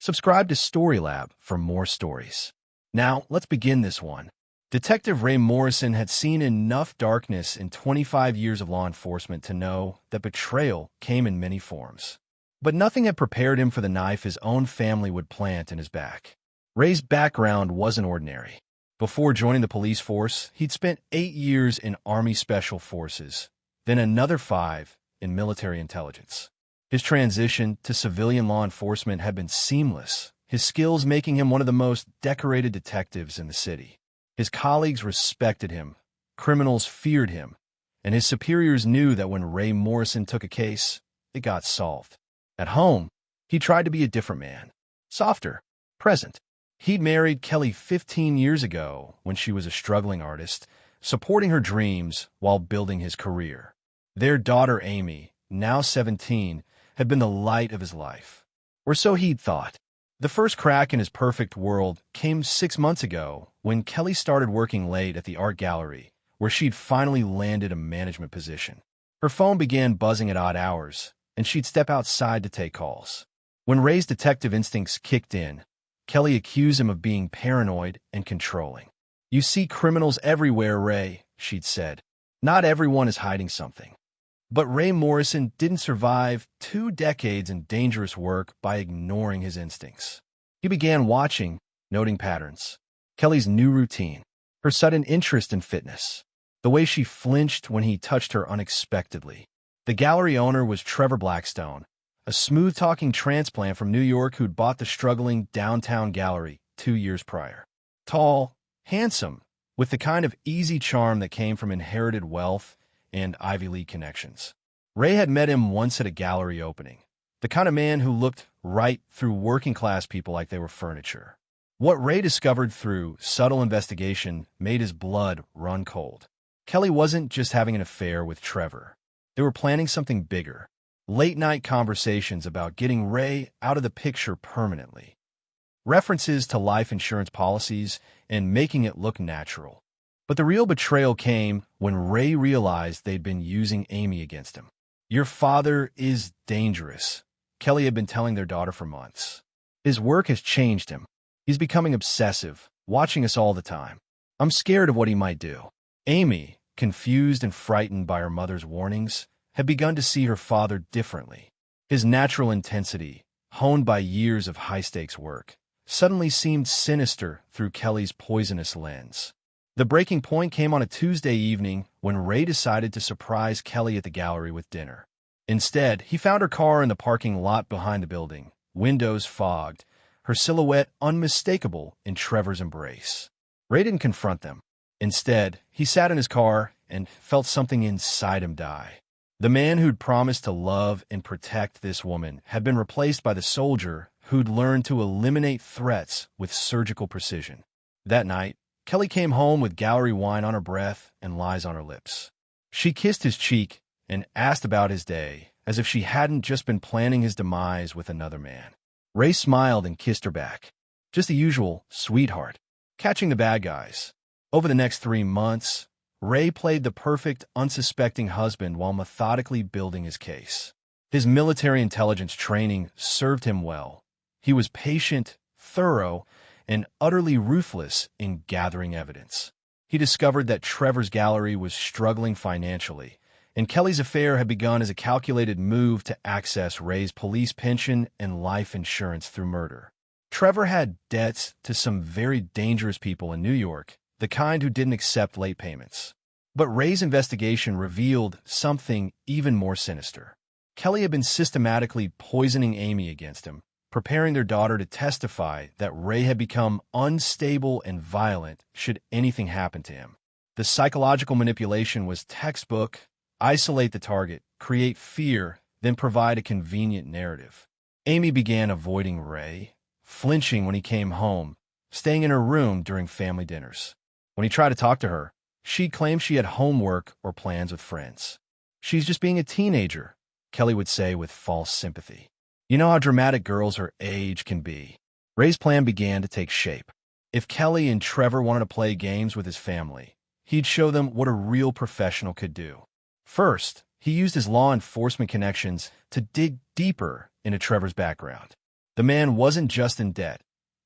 Subscribe to Storylab for more stories. Now, let's begin this one. Detective Ray Morrison had seen enough darkness in 25 years of law enforcement to know that betrayal came in many forms. But nothing had prepared him for the knife his own family would plant in his back. Ray's background wasn't ordinary. Before joining the police force, he'd spent 8 years in Army Special Forces, then another 5 in military intelligence. His transition to civilian law enforcement had been seamless, his skills making him one of the most decorated detectives in the city. His colleagues respected him, criminals feared him, and his superiors knew that when Ray Morrison took a case, it got solved. At home, he tried to be a different man, softer, present. He'd married Kelly 15 years ago when she was a struggling artist, supporting her dreams while building his career. Their daughter Amy, now 17, had been the light of his life. Or so he'd thought. The first crack in his perfect world came 6 months ago when Kelly started working late at the art gallery, where she'd finally landed a management position. Her phone began buzzing at odd hours, and she'd step outside to take calls. When Ray's detective instincts kicked in, Kelly accused him of being paranoid and controlling. "You see criminals everywhere, Ray," she'd said. "Not everyone is hiding something." But Ray Morrison didn't survive 2 decades in dangerous work by ignoring his instincts. He began watching, noting patterns. Kelly's new routine, her sudden interest in fitness, the way she flinched when he touched her unexpectedly. The gallery owner was Trevor Blackstone, a smooth-talking transplant from New York who'd bought the struggling downtown gallery 2 years prior. Tall, handsome, with the kind of easy charm that came from inherited wealth and Ivy League connections. Ray had met him once at a gallery opening, the kind of man who looked right through working-class people like they were furniture. What Ray discovered through subtle investigation made his blood run cold. Kelly wasn't just having an affair with Trevor. They were planning something bigger. Late-night conversations about getting Ray out of the picture permanently. References to life insurance policies and making it look natural. But the real betrayal came when Ray realized they'd been using Amy against him. "Your father is dangerous," Kelly had been telling their daughter for months. "His work has changed him. He's becoming obsessive, watching us all the time. I'm scared of what he might do." Amy, confused and frightened by her mother's warnings, had begun to see her father differently. His natural intensity, honed by years of high-stakes work, suddenly seemed sinister through Kelly's poisonous lens. The breaking point came on a Tuesday evening when Ray decided to surprise Kelly at the gallery with dinner. Instead, he found her car in the parking lot behind the building, windows fogged, her silhouette unmistakable in Trevor's embrace. Ray didn't confront them. Instead, he sat in his car and felt something inside him die. The man who'd promised to love and protect this woman had been replaced by the soldier who'd learned to eliminate threats with surgical precision. That night, Kelly came home with gallery wine on her breath and lies on her lips. She kissed his cheek and asked about his day, as if she hadn't just been planning his demise with another man. Ray smiled and kissed her back. Just the usual sweetheart, catching the bad guys. Over the next 3 months, Ray played the perfect, unsuspecting husband while methodically building his case. His military intelligence training served him well. He was patient, thorough, and utterly ruthless in gathering evidence. He discovered that Trevor's gallery was struggling financially, and Kelly's affair had begun as a calculated move to access Ray's police pension and life insurance through murder. Trevor had debts to some very dangerous people in New York, the kind who didn't accept late payments. But Ray's investigation revealed something even more sinister. Kelly had been systematically poisoning Amy against him, preparing their daughter to testify that Ray had become unstable and violent should anything happen to him. The psychological manipulation was textbook: isolate the target, create fear, then provide a convenient narrative. Amy began avoiding Ray, flinching when he came home, staying in her room during family dinners. When he tried to talk to her, she claimed she had homework or plans with friends. "She's just being a teenager," Kelly would say with false sympathy. "You know how dramatic girls her age can be." Ray's plan began to take shape. If Kelly and Trevor wanted to play games with his family, he'd show them what a real professional could do. First, he used his law enforcement connections to dig deeper into Trevor's background. The man wasn't just in debt.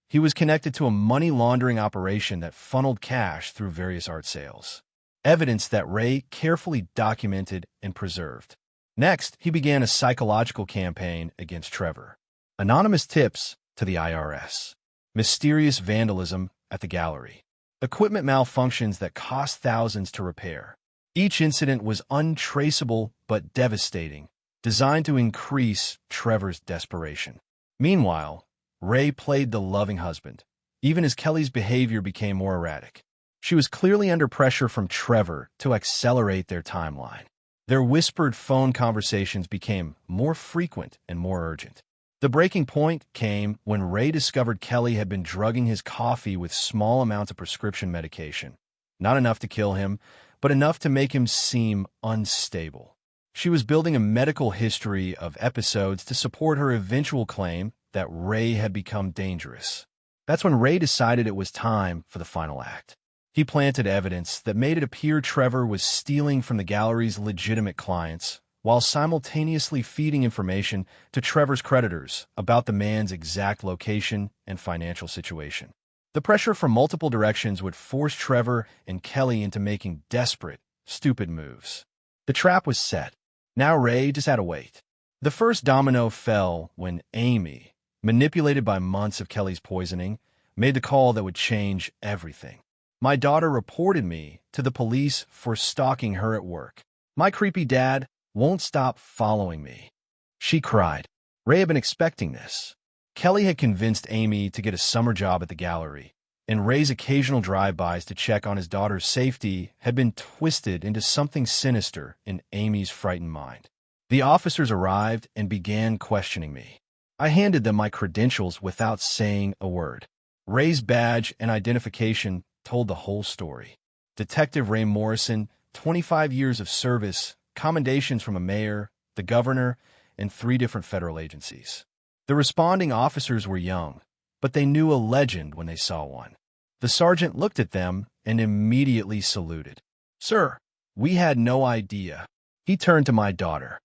He was connected to a money laundering operation that funneled cash through various art sales. Evidence that Ray carefully documented and preserved. Next, he began a psychological campaign against Trevor. Anonymous tips to the IRS. Mysterious vandalism at the gallery. Equipment malfunctions that cost thousands to repair. Each incident was untraceable but devastating, designed to increase Trevor's desperation. Meanwhile, Ray played the loving husband, even as Kelly's behavior became more erratic. She was clearly under pressure from Trevor to accelerate their timeline. Their whispered phone conversations became more frequent and more urgent. The breaking point came when Ray discovered Kelly had been drugging his coffee with small amounts of prescription medication. Not enough to kill him, but enough to make him seem unstable. She was building a medical history of episodes to support her eventual claim that Ray had become dangerous. That's when Ray decided it was time for the final act. He planted evidence that made it appear Trevor was stealing from the gallery's legitimate clients, while simultaneously feeding information to Trevor's creditors about the man's exact location and financial situation. The pressure from multiple directions would force Trevor and Kelly into making desperate, stupid moves. The trap was set. Now Ray just had to wait. The first domino fell when Amy, manipulated by months of Kelly's poisoning, made the call that would change everything. My daughter reported me to the police for stalking her at work. My creepy dad won't stop following me. She cried. Ray had been expecting this. Kelly had convinced Amy to get a summer job at the gallery, and Ray's occasional drive-bys to check on his daughter's safety had been twisted into something sinister in Amy's frightened mind. The officers arrived and began questioning me. I handed them my credentials without saying a word. Ray's badge and identification told the whole story. Detective Ray Morrison, 25 years of service, commendations from a mayor, the governor, and 3 different federal agencies. The responding officers were young, but they knew a legend when they saw one. The sergeant looked at them and immediately saluted. "Sir, we had no idea." He turned to my daughter.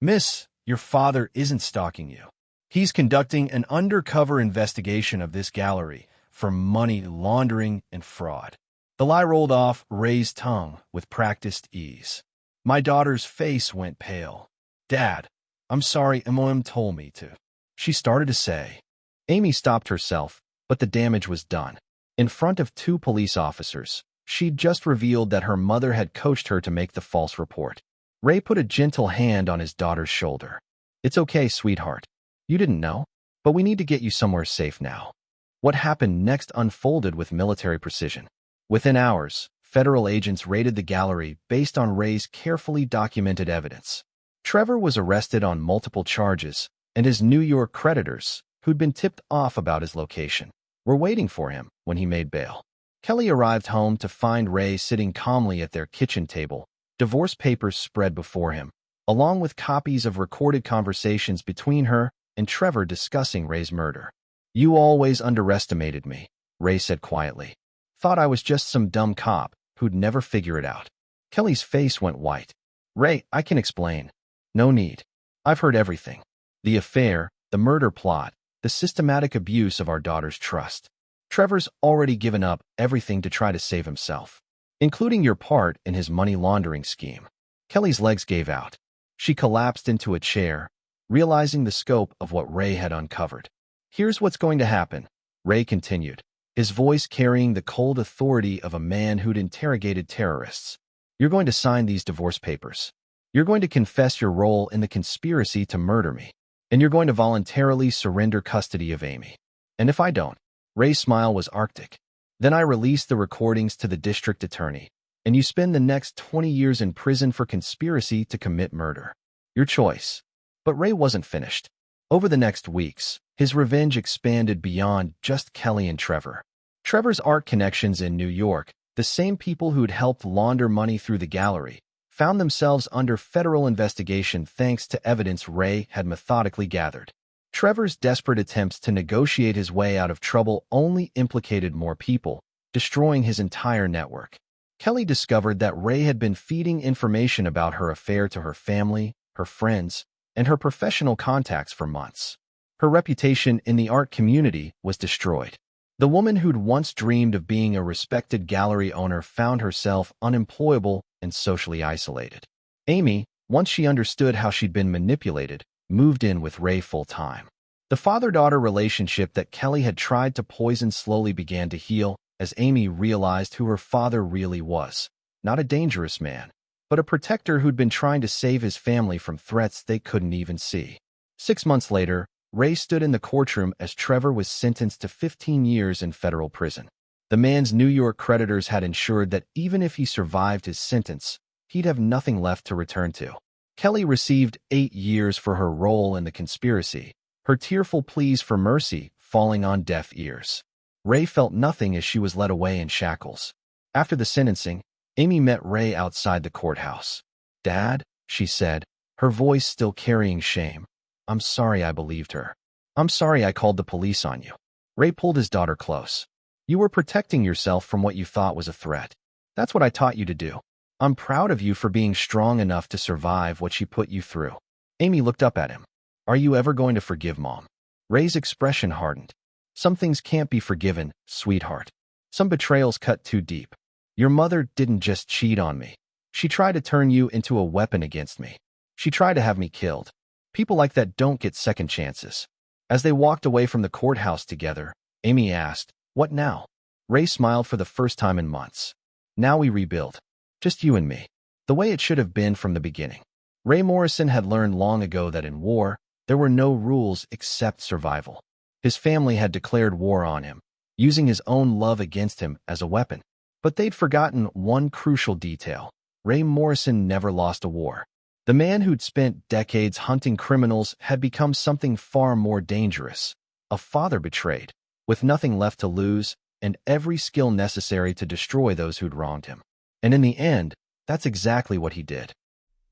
"Miss, your father isn't stalking you. He's conducting an undercover investigation of this gallery for money laundering and fraud." The lie rolled off Ray's tongue with practiced ease. My daughter's face went pale. "Dad, I'm sorry, MOM told me to." She started to say. Amy stopped herself, but the damage was done. In front of 2 police officers, she'd just revealed that her mother had coached her to make the false report. Ray put a gentle hand on his daughter's shoulder. "It's okay, sweetheart. You didn't know, but we need to get you somewhere safe now." What happened next unfolded with military precision. Within hours, federal agents raided the gallery based on Ray's carefully documented evidence. Trevor was arrested on multiple charges, and his New York creditors, who'd been tipped off about his location, were waiting for him when he made bail. Kelly arrived home to find Ray sitting calmly at their kitchen table, divorce papers spread before him, along with copies of recorded conversations between her and Trevor discussing Ray's murder. "You always underestimated me," Ray said quietly. "Thought I was just some dumb cop who'd never figure it out." Kelly's face went white. "Ray, I can explain." "No need. I've heard everything. The affair, the murder plot, the systematic abuse of our daughter's trust. Trevor's already given up everything to try to save himself, including your part in his money laundering scheme." Kelly's legs gave out. She collapsed into a chair, realizing the scope of what Ray had uncovered. "Here's what's going to happen," Ray continued, his voice carrying the cold authority of a man who'd interrogated terrorists. "You're going to sign these divorce papers. You're going to confess your role in the conspiracy to murder me. And you're going to voluntarily surrender custody of Amy. And if I don't," Ray's smile was arctic, "then I release the recordings to the district attorney, and you spend the next 20 years in prison for conspiracy to commit murder. Your choice." But Ray wasn't finished. Over the next weeks, his revenge expanded beyond just Kelly and Trevor. Trevor's art connections in New York, the same people who'd helped launder money through the gallery, found themselves under federal investigation thanks to evidence Ray had methodically gathered. Trevor's desperate attempts to negotiate his way out of trouble only implicated more people, destroying his entire network. Kelly discovered that Ray had been feeding information about her affair to her family, her friends, and her professional contacts for months. Her reputation in the art community was destroyed. The woman who'd once dreamed of being a respected gallery owner found herself unemployable and socially isolated. Amy, once she understood how she'd been manipulated, moved in with Ray full-time. The father-daughter relationship that Kelly had tried to poison slowly began to heal as Amy realized who her father really was. Not a dangerous man, but a protector who'd been trying to save his family from threats they couldn't even see. 6 months later, Ray stood in the courtroom as Trevor was sentenced to 15 years in federal prison. The man's New York creditors had ensured that even if he survived his sentence, he'd have nothing left to return to. Kelly received 8 years for her role in the conspiracy, her tearful pleas for mercy falling on deaf ears. Ray felt nothing as she was led away in shackles. After the sentencing, Amy met Ray outside the courthouse. "Dad," she said, her voice still carrying shame. "I'm sorry I believed her. I'm sorry I called the police on you." Ray pulled his daughter close. "You were protecting yourself from what you thought was a threat. That's what I taught you to do. I'm proud of you for being strong enough to survive what she put you through." Amy looked up at him. "Are you ever going to forgive Mom?" Ray's expression hardened. "Some things can't be forgiven, sweetheart. Some betrayals cut too deep. Your mother didn't just cheat on me. She tried to turn you into a weapon against me. She tried to have me killed. People like that don't get second chances." As they walked away from the courthouse together, Amy asked, "What now?" Ray smiled for the first time in months. "Now we rebuild. Just you and me. The way it should have been from the beginning." Ray Morrison had learned long ago that in war, there were no rules except survival. His family had declared war on him, using his own love against him as a weapon. But they'd forgotten one crucial detail. Ray Morrison never lost a war. The man who'd spent decades hunting criminals had become something far more dangerous. A father betrayed, with nothing left to lose, and every skill necessary to destroy those who'd wronged him. And in the end, that's exactly what he did.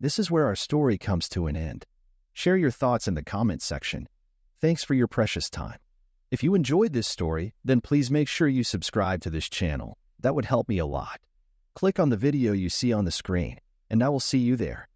This is where our story comes to an end. Share your thoughts in the comments section. Thanks for your precious time. If you enjoyed this story, then please make sure you subscribe to this channel. That would help me a lot. Click on the video you see on the screen, and I will see you there.